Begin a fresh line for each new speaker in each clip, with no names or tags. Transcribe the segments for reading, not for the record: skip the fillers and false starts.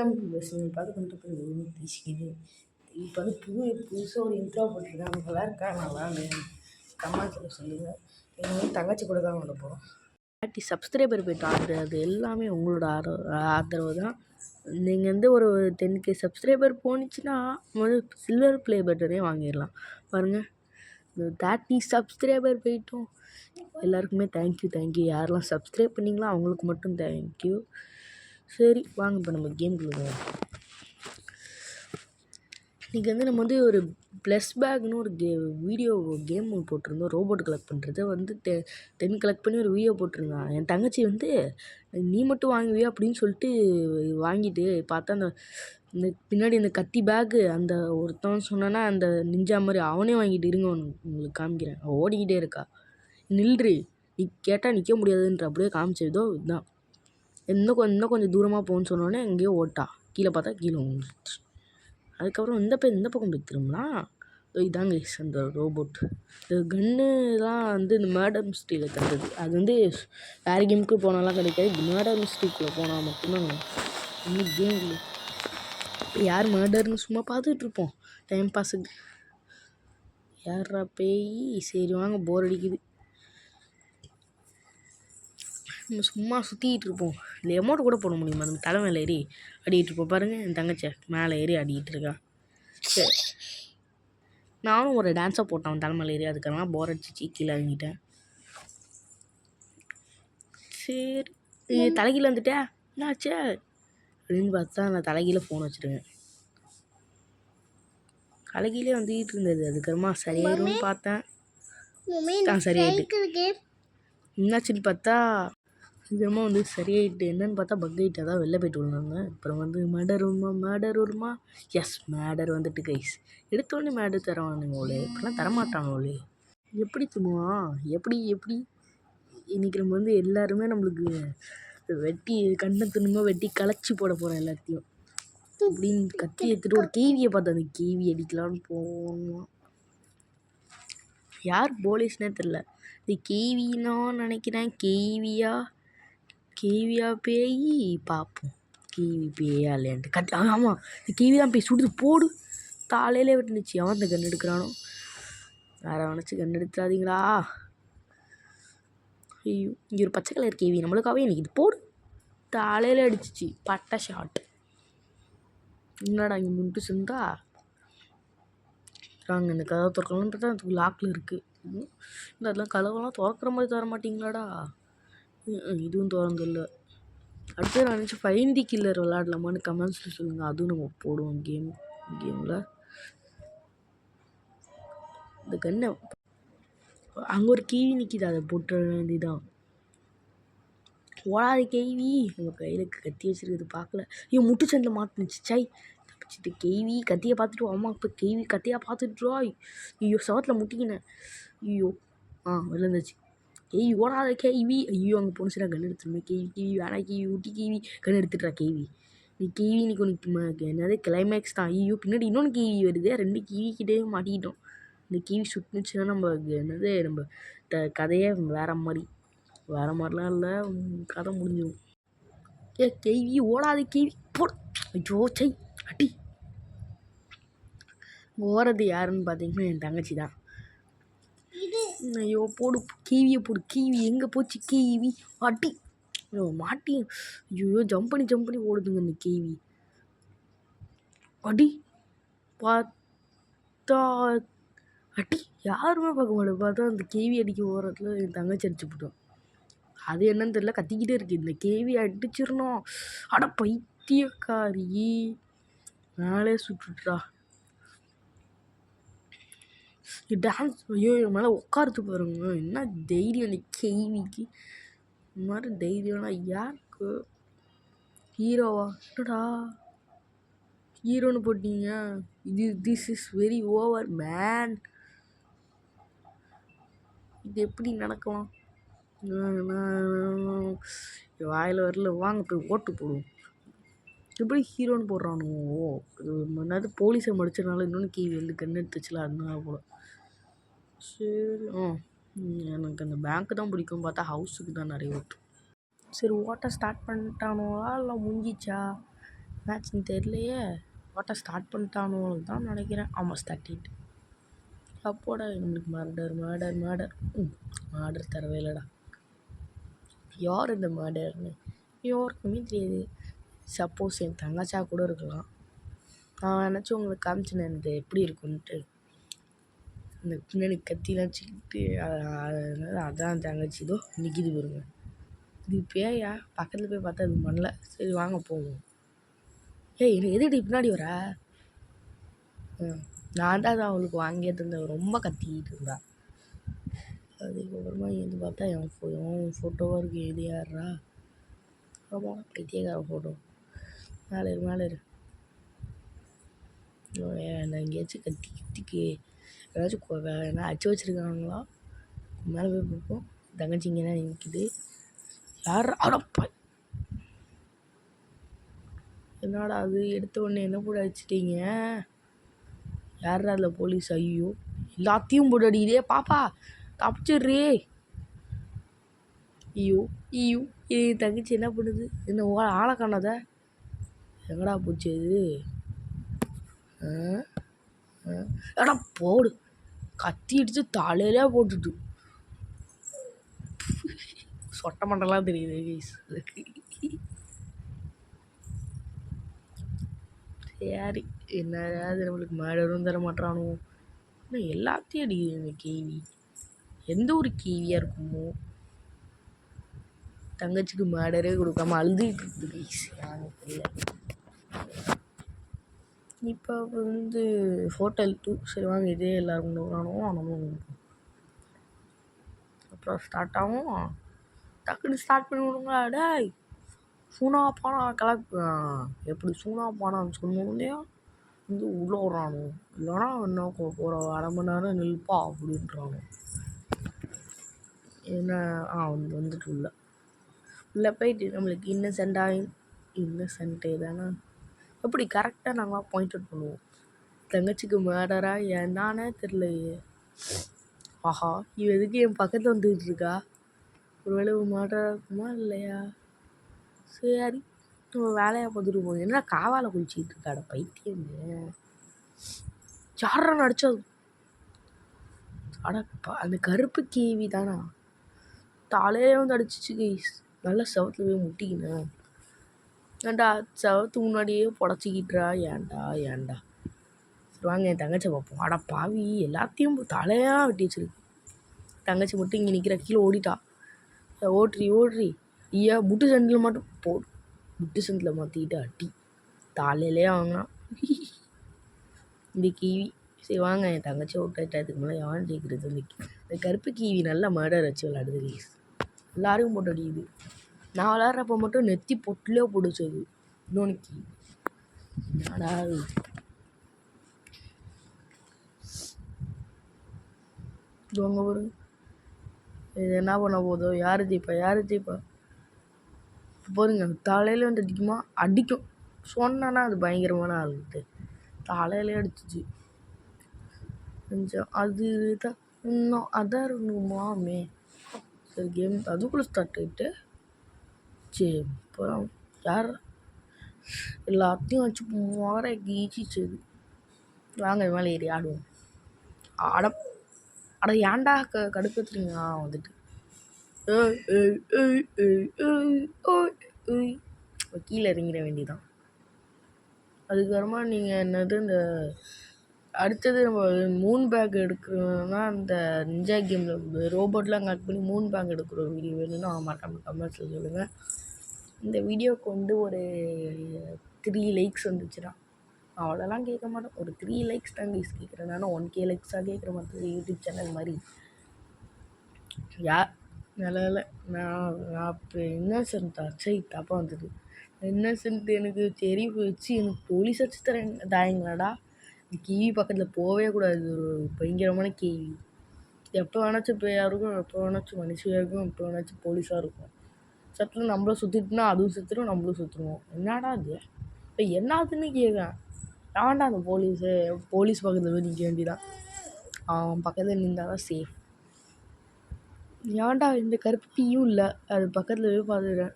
Welcome to best பார்த்து கொண்டு பேசிக்கிது. இப்போ வந்து புதுசாக ஒரு இன்ட்ரோ போட்டிருக்காங்க. நல்லா இருக்கா நல்லா கமெண்ட்ஸில் சொல்லுங்கள். எங்கள் வந்து தங்கச்சி கூட தான் விட போகிறோம். 30 சப்ஸ்கிரைபர் போய்ட்டு அது எல்லாமே உங்களோட ஆதரவு தான். நீங்கள் வந்து ஒரு 10K சப்ஸ்கிரைபர் போணுச்சுன்னா முதல்ல சில்வர் ப்ளே பட்டனே வாங்கிடலாம். பாருங்கள், இந்த 30 சப்ஸ்கிரைபர் போயிட்டோம். எல்லாருக்குமே தேங்க்யூ. யாரெல்லாம் சப்ஸ்கிரைப் பண்ணிங்களோ அவங்களுக்கு மட்டும் தேங்க்யூ. சரி வாங்க இப்போ நம்ம கேம்குள்ளே போவோம். இன்றைக்கி வந்து நம்ம வந்து ஒரு ப்ளஸ் பேக்னு ஒரு வீடியோ கேம் போட்டிருந்தோம். ரோபோட் கலெக்ட் பண்ணுறது வந்து 10 கலெக்ட் பண்ணி ஒரு வீடியோ போட்டிருந்தான். என் தங்கச்சி வந்து நீ மட்டும் வாங்குவியா அப்படின்னு சொல்லிட்டு வாங்கிட்டு பார்த்தா இந்த பின்னாடி இந்த கத்தி பேக்கு அந்த ஒருத்தவன் சொன்னான்னா அந்த நிஞ்சா மாதிரி அவனே வாங்கிட்டு இருங்க உங்களுக்கு காமிக்கிறேன். ஓடிக்கிட்டே இருக்கா. நில்றி, நீ கேட்டால் நிற்க முடியாதுன்ற அப்படியே காமிச்சதோ இதுதான். இன்னும் கொஞ்சம் தூரமாக போகணுன்னு சொன்னோடனே எங்கேயோ ஓட்டா. கீழே பார்த்தா கீழே விழுந்துச்சு. அதுக்கப்புறம் இந்த பக்கம் போய் திரும்பலாம். இதாங்க அந்த ரோபோட். இந்த கன்னுலாம் வந்து இந்த மேடம் ஸ்ட்ரீட்டில் கிடைக்கிது. அது வந்து வேறு கேமுக்கு போனாலாம் கிடைக்காது. மேடம் ஸ்ட்ரீட்டில் போனால் மட்டும்தான் இன்னும் கேம் யார் மர்டர்னு சும்மா பார்த்துட்ருப்போம் டைம் பாஸுக்கு. யாரா பேய்? சரி வாங்க, போர் அடிக்குது. நம்ம சும்மா சுற்றிக்கிட்டு இருப்போம். இல்லை அமௌண்ட் கூட போட முடியுமா? நம்ம தலை மேலே ஏறி அடிக்கிட்டு இருப்போம். பாருங்கள், என் தங்கச்சி மேலே ஏறி அடிக்கிட்டு இருக்கா. சரி, நானும் ஒரு டான்ஸாக போட்டேன் அவன் தலை மேலே ஏறி. அதுக்கெல்லாம் போர் அடிச்சிச்சு, கீழே இறங்கிட்டேன். சரி, தலைகீழ வந்துட்டேன். என்னாச்சு அப்படின்னு பார்த்தா நான் தலைகீழ ஃபோன் வச்சுருக்கேன். தலைகீழே வந்துக்கிட்டு இருந்தது. அதுக்கப்புறமா சரியாயிரும்னு பார்த்தேன். சரியாயிட்டு என்னாச்சுன்னு பார்த்தா இதுமா வந்து சரியாயிட்டு. என்னென்னு பார்த்தா பக் ஆகிட்டு. அதான் வெளில போய்ட்டு விழுந்தாங்க. அப்புறம் வந்து மேடர் வருமா. எஸ், மேடர் வந்துட்டு கைஸ். எடுத்தோடனே மேடர் தரவானுங்க ஓலே. இப்போலாம் தரமாட்டாங்க ஓலே. எப்படி துணுவான்? எப்படி இன்றைக்கி நம்ம வந்து எல்லாருமே நம்மளுக்கு வெட்டி கண்ணை துணுமா வெட்டி களைச்சி போட போகிறோம் எல்லாத்தையும். அப்படின்னு கத்தி எடுத்துகிட்டு ஒரு கேவியை பார்த்தா அந்த கேவி அடிக்கலான்னு போகணும். யார் போலீஸ்னே தெரில. இது கேவின்னு நினைக்கிறேன். கேவியா பேய் பார்ப்போம். கேவி பேயா இல்லையான்ட்டு ஆமாம், இந்த கேவி தான் பேய் சுடுது. போடு, தாலையிலே விட்டுனுச்சு. அவன் அந்த கண் எடுக்கிறானோ வேற அவனச்சு கண் எடுத்துடாதீங்களா. ஐயோ, இங்கே ஒரு பச்சை கலர் கேவி நம்மளுக்காகவே எனக்கு இது போடு, தாலையில் அடிச்சிச்சு. பட்டை ஷாட். என்னடா இங்கே முன்ட்டு சென்றா நாங்கள் இந்த கதவை திறக்கலான்னு பார்த்தா அதுக்கு லாக்கில் இருக்குது. இந்த அதெல்லாம் கதவெல்லாம் திறக்கிற மாதிரி தர மாட்டிங்களாடா. இதுவும் திறந்தில்ல. அடுத்து நான் நினச்சி ஃபைன் தி கில்லர் விளாடலாமான்னு கமெண்ட்ஸில் சொல்லுங்கள். அதுவும் நம்ம போடுவோம் கேமில். இந்த கண்ணை அங்கே ஒரு கேவி நிற்கிது, அதை போட்டுற வேண்டியதான். ஓடாத கேவி. நம்ம கையில் கத்தி வச்சுருக்குது பார்க்கல. ஐயோ, முட்டு சந்தில் மாட்டுனுச்சு. சை, தப்பிச்சுட்டு. கேவி கத்தியை பார்த்துட்டு அம்மா இப்போ கேவி கத்தியாக பார்த்துட்டுருவா. ஐயோ, சவத்தில் முட்டிக்கினேன். ஐயோ, விழுந்துச்சு. கேவி ஓடாத கேவி. ஐயோ, அங்கே போணுச்சுன்னா கண் எடுத்துருமே. கேவி வேணா, கேவி ஊட்டி கேவி கண் எடுத்துட்றா. கேவி நீ கேவி இன்னைக்கு உனக்கு என்னது கிளைமேக்ஸ் தான். ஐயோ, பின்னாடி இன்னொன்று கேவி வருது. 2 கேவிக்கிட்டே மாட்டிக்கிட்டோம். இந்த கேவி சுட்டுனுச்சுன்னா நம்ம என்னது நம்ம கதையே வேறு மாதிரிலாம் இல்லை, கதை முடிஞ்சிடும். கேவி ஓடாத கேவி போட. ஐயோ சை, அடி. ஓடுறது யாருன்னு பார்த்தீங்கன்னா என் தங்கச்சி தான். ஐயோ, போடு கேவியை போடு. கேவி எங்கே போச்சு? கேவி அடி. மாட்டி. ஐயோ, ஜம்ப் பண்ணி ஓடுதுங்க இந்த கேவி. அடி பார்த்தா அடி. யாருமே பார்க்க மாட்டேன். பார்த்தா அந்த கேவி அடிக்க ஓடுறதுல என் தங்கச்சி அடிச்சு போட்டோம். அது என்னன்னு தெரியல, கத்திக்கிட்டே இருக்குது. இந்த கேவி அடிச்சிடணும். அட பைத்தியக்காரி, மேலே சுட்டுட்றா. டான்ஸ். ஐயோ, என் மேலே உட்காரத்து பாருங்க. என்ன தைரியம் இந்த கேவிக்கு. இந்த மாதிரி தைரியம்னா யாருக்கு? ஹீரோவா? என்னடா ஹீரோன்னு போட்டீங்க. This is very over man. இது எப்படி நடக்கலாம்? வாயில் வரல. வாங்க போய் ஓட்டு போடுவோம். எப்படி ஹீரோன்னு போடுறானோ. என்னது போலீஸை மடிச்சதுனால இன்னொன்று கேவி வந்து கண் எடுத்துச்சுல, அதனால போல. சரி, எனக்கு அந்த பேங்க்கு தான் பிடிக்கும். பார்த்தா ஹவுஸுக்கு தான் நிறைய ஓட்டு. சரி, ஓட்ட ஸ்டார்ட் பண்ணிட்டானோவா இல்லை முடிஞ்சிச்சா? மேட்ச்னு தெரியலையே. ஓட்ட ஸ்டார்ட் பண்ணிட்டானுன்னு தான் நினைக்கிறேன். ஆமாம், ஸ்டார்ட் ஆகிட்டு. அப்போடா நம்மளுக்கு மர்டர் தரவே இல்லைடா. யார் இந்த மர்டர்னு யாருக்குமே தெரியாது. சப்போஸ் என் தங்கச்சா கூட இருக்கலாம். நான் நினச்சி உங்களுக்கு காமிச்சினேன் இது எப்படி இருக்குன்ட்டு. இந்த பின்னாடி கத்திலாம் வச்சுக்கிட்டு அதான் தங்கச்சி இதோ நிற்கிது பாருங்க. இது பேயா? பக்கத்தில் போய் பார்த்தா அது பண்ணல. சரி வாங்க போவோம். ஏய் எதுடி பின்னாடி வர? நான் தான் அவளுக்கு வாங்கியே தந்தேன். ரொம்ப கத்திக்கிட்டு இருந்தா. அதுக்கப்புறமா எது பார்த்தா என் ஃபோட்டோவாக இருக்கு. எது யாரா? ஆமாம், பைத்தியக்கார ஃபோட்டோ. மேலே இரு. நான் எங்கேயாச்சும் கத்திக்கு ஏதாச்சும் என்ன அச்சு வச்சுருக்காங்களா? மேலே போய் பார்ப்போம். தங்கச்சி இங்கே தான் நிற்கிது. யார் அடப்பா? என்னடா அது எடுத்த உடனே என்ன போட்டு அடிச்சிட்டிங்க? யாரா அதில் போலீஸ்? ஐயோ, எல்லாத்தையும் போட்டு அடிக்குதே. பாப்பா தப்பிச்சிட்றே. ஐயோ ஐயோ, தங்கச்சி என்ன பண்ணுது? என்ன ஆளை காணாத? எங்கடா போச்சு அது? ஏடா போடு. கத்தி அடித்து தலையிலே போட்டுட்டு சொட்ட மண்டலாம் தெரியுது கைஸ். சரி, என்னது நம்மளுக்கு மர்டரும் தர மாட்டானோ? ஆனால் எல்லாத்தையும் அடிக்குது இந்த கேவி. எந்த ஒரு கேவியாக இருக்குமோ? தங்கச்சிக்கு மர்டரே கொடுக்காம அழுதுகிட்டு இருக்குது கைஸ். யாரும் தெரியல. இப்போ வந்து ஹோட்டல் 2. சரி வாங்க, இதே எல்லோரும் கொண்டு நம்ம அப்புறம் ஸ்டார்ட் ஆகும். டக்குன்னு ஸ்டார்ட் பண்ணி விடுங்களா? டேய் சூனா பானா கலக்கு. எப்படி சூனா பானான்னு சொன்னோடனே வந்து உள்ளே விட்றானோ. இல்லைனா என்ன போகிற 1/2 மணி நேரம் நிற்பா அப்படின்றானோ. என்ன வந்துட்டு உள்ளே போயிட்டு நம்மளுக்கு இன்னசென்ட்டே தானே. எப்படி கரெக்டாக நாங்கள் பாயிண்ட் அவுட் பண்ணுவோம். தங்கச்சிக்கு மர்டரா என்னன்னே தெரியலையே. ஆஹா, இவ எதுக்கு என் பக்கத்தில் வந்துக்கிட்டு இருக்கா? ஒருவேளை மர்டராக இருக்குமா இல்லையா? சரி, நம்ம வேலையாக பார்த்துட்டு போவோம். என்ன காவால் குளிச்சிக்கிட்டு இருக்காட பைத்தியமே. யாரா நடிச்சது? அடப்பா, அந்த கருப்பு கேவி தானா? தலையே வந்து அடிச்சிச்சு கைஸ். நல்லா செவத்தில் போய் முட்டிக்கினேன். ஏன்டா செவத்து முன்னாடியே புடச்சிக்கிட்டுறா? ஏன்டா வாங்க என் தங்கச்சி பார்ப்போம். அட பாவி, எல்லாத்தையும் தலையாக வெட்டி வச்சிருக்கு. தங்கச்சி மட்டும் இங்கே நிற்கிற. கீழே ஓடிட்டா. ஓடுறி. ஐயா, முட்டு சண்டில் மட்டும் போடு. முட்டு சண்டில் மாற்றிக்கிட்டு அடி தலையிலே வாங்கினான் இந்த கீவி. சரி வாங்க என் தங்கச்சி விட்டுட்டதுக்கு மேலே யாரும் ஜெயிக்கிறது. இந்த கருப்பு கீவி நல்லா மர்டர் வச்சு விளையாடுது கைஸ். எல்லாரையும் போட்டு அடிக்குது. நான் விளாட்றப்ப மட்டும் நெத்தி பொட்டிலே பிடிச்சது இன்னொன்று கீவி. என்னடா இவங்க பாருங்க, இது என்ன பண்ண போதோ? யார் ஜெயிப்பா? பாருங்க, தலையில வந்து அடிக்கும். சொன்னா அது பயங்கரமான ஆளுட்டு தலையிலே அடிச்சிச்சு. கொஞ்சம் அது தான் இன்னும் அதான் இருக்கணுமாமே. சரி, கேம் அதுக்குள்ளே ஸ்டார்ட் ஆகிட்டு. சரி, அப்புறம் யார் எல்லாத்தையும் வச்சு முறை கீச்சிச்சது. வாங்க மேலே ஏறி ஆடுவோம். அட ஏன்டா கடுப்பத்துறீங்க? வந்துட்டு கீழே இறங்கிட வேண்டியதான். அதுக்கப்புறமா நீங்கள் என்னது இந்த அடுத்தது நம்ம மூன் பேக் எடுக்கிறோன்னா அந்த நிஞ்சா கேமில் ரோபோட்லாம் கனெக்ட் பண்ணி மூன் பேக் எடுக்கிற ஒரு வீடியோ வேணும்னா மறக்காமல் கமெண்ட்ஸில் சொல்லுங்கள். இந்த வீடியோவுக்கு வந்து ஒரு 3 லைக்ஸ் வந்துச்சுன்னா அவ்வளோலாம் கேட்க மாட்டோம். ஒரு 3 லைக்ஸ் தான் கைஸ் கேட்குறேன். நானும் 1K லைக்ஸாக கேட்குற மாதிரி யூடியூப் சேனல் மாதிரி. நல்ல நான் இப்போ இன்னசென்ட்டா? சரி, தப்பாக வந்துது. இன்னசென்ட் எனக்கு தெரிய போயிடுச்சு. எனக்கு போலீஸ் வச்சு தாயங்களாடா. கேவி பக்கத்தில் போகவே கூடாது. ஒரு பயங்கரமான கேவி. எப்போ வேணாச்சும் பேயாக இருக்கும், எப்போ வேணாச்சும் மனுஷியாக இருக்கும், எப்போ வேணாச்சும் போலீஸாக இருக்கும். சட்டில் நம்மளும் சுற்றிட்டுனா அதுவும் சுற்றுரும், நம்மளும் சுற்றுருவோம். என்னடா அது? இப்போ என்னாதுன்னு கேட்குறேன். ஏன்டா அந்த போலீஸ் பக்கத்தில் போய் நிற்க வேண்டியதான். அவன் பக்கத்தில் நின்றால் தான் சேஃப். ஏன்டா இந்த கருப்பு கீயும் இல்லை. அது பக்கத்தில் போய் பார்த்துக்கிறேன்.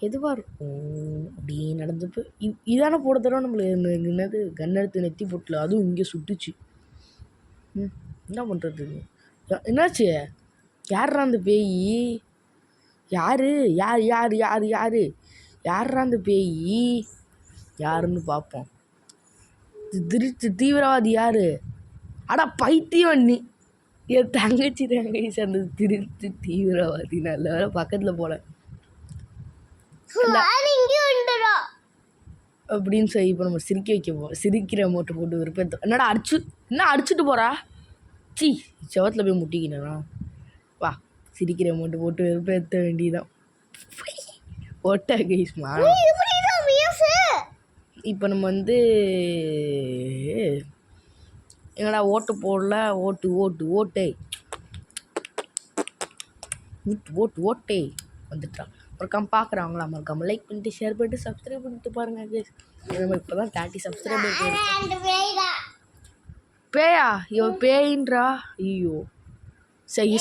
எதுவாக இருக்கும் அப்படி நடந்தப்போ இதான போட தடவை நம்மளுக்கு என்னது கன் எடுத்து நெத்தி போட்டல அதுவும் இங்கே சுட்டுச்சு. என்ன பண்ணுறது? என்னாச்சு? யார்ரா அந்த பேய்? யாரு யார் யார் யார் யார் யார்ரா அந்த பேய்? யாருன்னு பார்ப்போம். திருட்டு தீவிரவாதி யாரு? அடா பைத்தியம் நீ! என் தங்கச்சி அந்த திருட்டு தீவிரவாதி. நல்ல வேலை பக்கத்தில் போல அப்படின்னு சொல்லி இப்போ நம்ம சிரிக்க வைக்க சிரிக்கிற அமௌண்ட்டை போட்டு விருப்பம். என்னடா அடிச்சுட்டு போகிறா? சி செவத்தில் போய் முட்டிக்கினா வா. சிரிக்கிற அமௌண்ட்டு போட்டு வெறுப்பேற்ற வேண்டியதான். ஓட்டா கைஸ்மா. இப்போ நம்ம வந்து என்னடா ஓட்டு போடல. ஓட்டு ஓட்டு ஓட்டை ஓட்டு ஓட்டை வந்துட்டான். மறக்காம பார்க்குறவங்களா மறக்காம லைக் பண்ணிட்டு ஷேர் பண்ணிட்டு சப்ஸ்கிரைப் பண்ணிட்டு பாருங்க கைஸ். நம்ம இப்போ தான் 30 சப்ஸ்கிரைபர். பேயா? இவன் பேயின்றா. ஐயோ சரி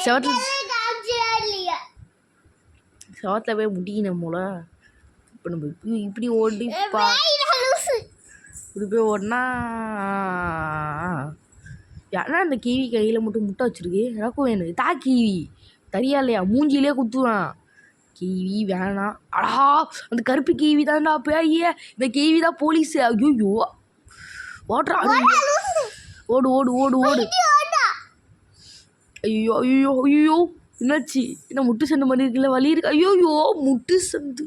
செவத்தில் போய் முடிக்கணும் போல. இப்போ நம்ம இப்படி ஓடிப்பா இப்படி போய் ஓடினா ஏன்னா அந்த கிவி கையில் மட்டும் முட்டை வச்சுருக்கு. எனக்கும் வேணும். தா கிவி தரியா இல்லையா? மூஞ்சிலே குத்துவான். கிவி வேணாம். அடா அந்த கருப்பு கிவி தான்டா பேய். இந்த கிவி தான் போலீஸு. ஐயோ ஓடுறா. ஓடு ஓடு ஓடு ஓடு. ஐயோ ஐயோ ஐயோ என்னாச்சு? என்ன முட்டு சந்து மாதிரி இருக்குல்ல? வலி இருக்கு. ஐயோயோ முட்டு சந்து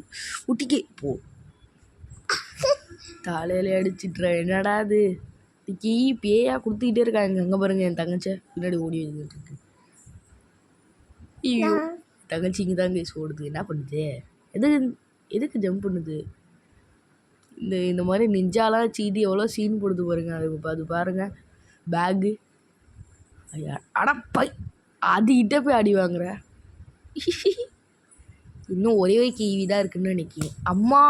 முட்டிக்கே போ. தலையில அடிச்சிட்ற. என்னடா அது? இன்னைக்கு பேயா கொடுத்துக்கிட்டே இருக்காங்க. அங்கே பாருங்க என் தங்கச்சை பின்னாடி ஓடி வந்துட்டு இருக்கு. ஐயோ தங்கச்சி இங்கே தாங்க ஓடுது. என்ன பண்ணுது? எதுக்கு ஜம்ப் பண்ணுது? இந்த மாதிரி நெஞ்சாலாம் சீடி எவ்வளோ சீன் போடுது பாருங்க. அது பாருங்க பேகு. அடப்பை அதுகிட்ட போய் அடி வாங்குற. இன்னும் ஒரே கேவி தான் இருக்குன்னு நினைக்கிறேன். அம்மா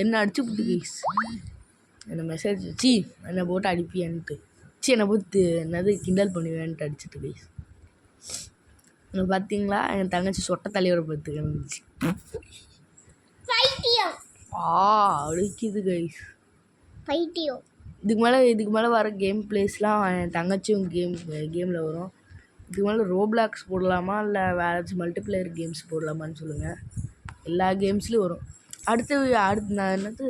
என்ன அடிச்சு விட்டு கைஸ். என்னை மெசேஜ் சி என்னை போட்டு அடிப்பியான்ட்டு என்னை போட்டு என்னது கிண்டல் பண்ணுவேன்ட்டு அடிச்சுட்டு கைஸ். பார்த்தீங்களா என் தங்கச்சி சொட்ட தலைவரை பார்த்து இருந்துச்சு. அடிக்குது கைஸ் பைத்தியம். இதுக்கு மேலே வர கேம் பிளேஸ்லாம் என் தங்கச்சியும் கேமில் வரும். இதுக்கு மேலே ரோப்ளாக்ஸ் போடலாமா இல்லை வேறு ஏதாச்சும் மல்டிப்ளேயர் கேம்ஸ் போடலாமான்னு சொல்லுங்கள். எல்லா கேம்ஸ்லேயும் வரும். அடுத்து நான் என்னது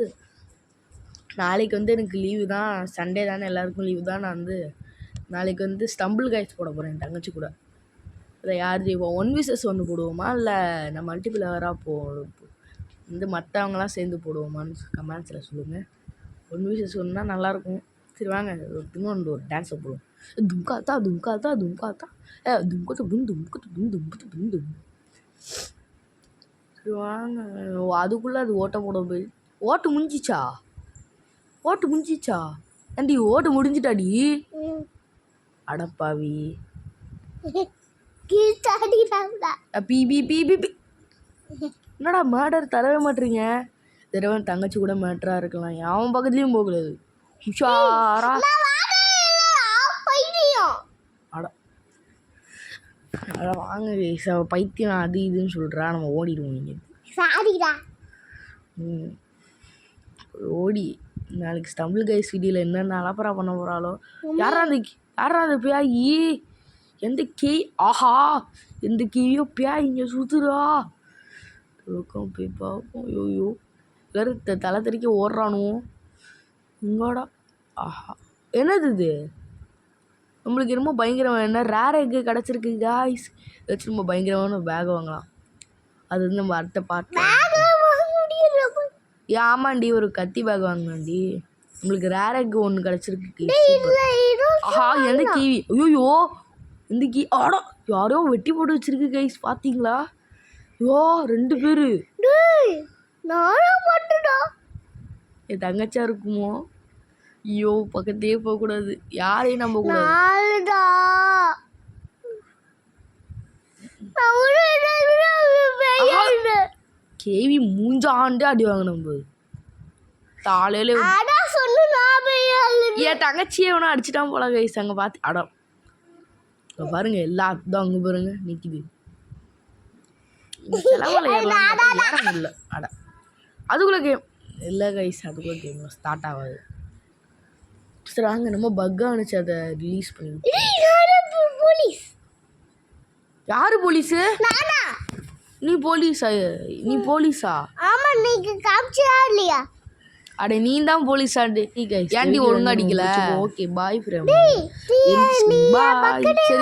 நாளைக்கு வந்து எனக்கு லீவு தான். சண்டே தானே எல்லாருக்கும் லீவு தான். நான் வந்து நாளைக்கு வந்து ஸ்டம்பிள் கைஸ் போட போகிறேன் என் தங்கச்சி கூட. இல்லை யார் ஜெயிப்போம்? 1vs1 போடுவோமா இல்லை நான் மல்டிப்ளேயராக வந்து மற்றவங்களாம் சேர்ந்து போடுவோமான்னு கமெண்ட்ஸில் சொல்லுங்கள். 1vs1 நல்லாயிருக்கும். சரி வாங்க இன்னொன்று ஒரு டான்ஸை போடுவோம். தும்காத்தா தும்காத்தா தும்காத்தா தும்கத்து தும் தும்கத்து தும் தும்பத்து தும் தும். சரி வாங்க. அதுக்குள்ளே அது ஓட்ட போட போய் ஓட்டு முடிஞ்சிச்சா? ஏண்டி ஓட்டு முடிஞ்சிட்டாடி? அடப்பாவி. என்னடா மேட்டர் தரவே மாட்டீங்க? தடவை தங்கச்சி கூட மேட்டராக இருக்கலாம். அவன் பக்கத்துலேயும் போகக்கூடாது. உஷாரா அட வாங்க பைத்தியம் அது இதுன்னு சொல்கிறா. நம்ம ஓடிடுவோம். இங்கே ஓடி நாளைக்கு ஸ்டம்பிள் கைஸ் வீடியோவில் என்னென்ன அலப்பறா பண்ண போகிறாளோ. யாரா அந்த பேயி? எந்த கேய்? ஆஹா எந்த கேயோ பேய் இங்கே சுற்றுறா. போய் பார்ப்போம். ஐயோ எல்லாரும் தலை தெறிக்க ஓடுறானுவோம். இங்கோடா. ஆஹா என்னது இது? நம்மளுக்கு என்னமோ பயங்கரமாக என்ன ரேர் எக்கு கிடச்சிருக்கு காய்ஸ். ஏதாச்சும் நம்ம பயங்கரமான பேக் வாங்கலாம். அது வந்து நம்ம அடுத்த பார்த்து. ஆமாண்டி ஒரு கத்தி பேக் வாங்கினாண்டி. நம்மளுக்கு ரேர் எக்கு ஒன்று கிடச்சிருக்கு. ஆஹா எந்த கிவி? ஐயோ இந்த ஆடா யாரோ வெட்டி போட்டு வச்சிருக்கு கைஸ். பார்த்தீங்களா? யோ 2 பேர். என் தங்கச்சா இருக்குமோ? ஐயோ பக்கத்தையே போகக்கூடாது. யாரையும் நம்ப கூடாது. கேவி மூஞ்சாண்டு அடி வாங்க நம்ம தாலையில. என் தங்கச்சியே வேணா அடிச்சுட்டான் போல கைஸ். அங்கே பார்த்து அடம் பாருங்க எல்லாத்தான் அங்கே பாருங்க நிற்கிது. செலவில் ஏற முடியல. அட அதுக்குள்ளே கேம் இல்லை கைஸ், அதுக்குள்ளே கேம் ஸ்டார்ட் ஆகாது. சரி வாங்க, நம்ம பக் ஆனிச்சு, அதை ரிலீஸ் பண்ணி.
போலீஸ்.
யாரு போலீஸு? நீ போலீஸா? நீ போலீஸா?
ஆமா, நீங்க காமிச்சா இல்லையா?
அட நீ தான் போலீஸாண்டு. ஏன்டி ஒழுங்கா அடிக்கல? Okay bye friend. பாய். சரி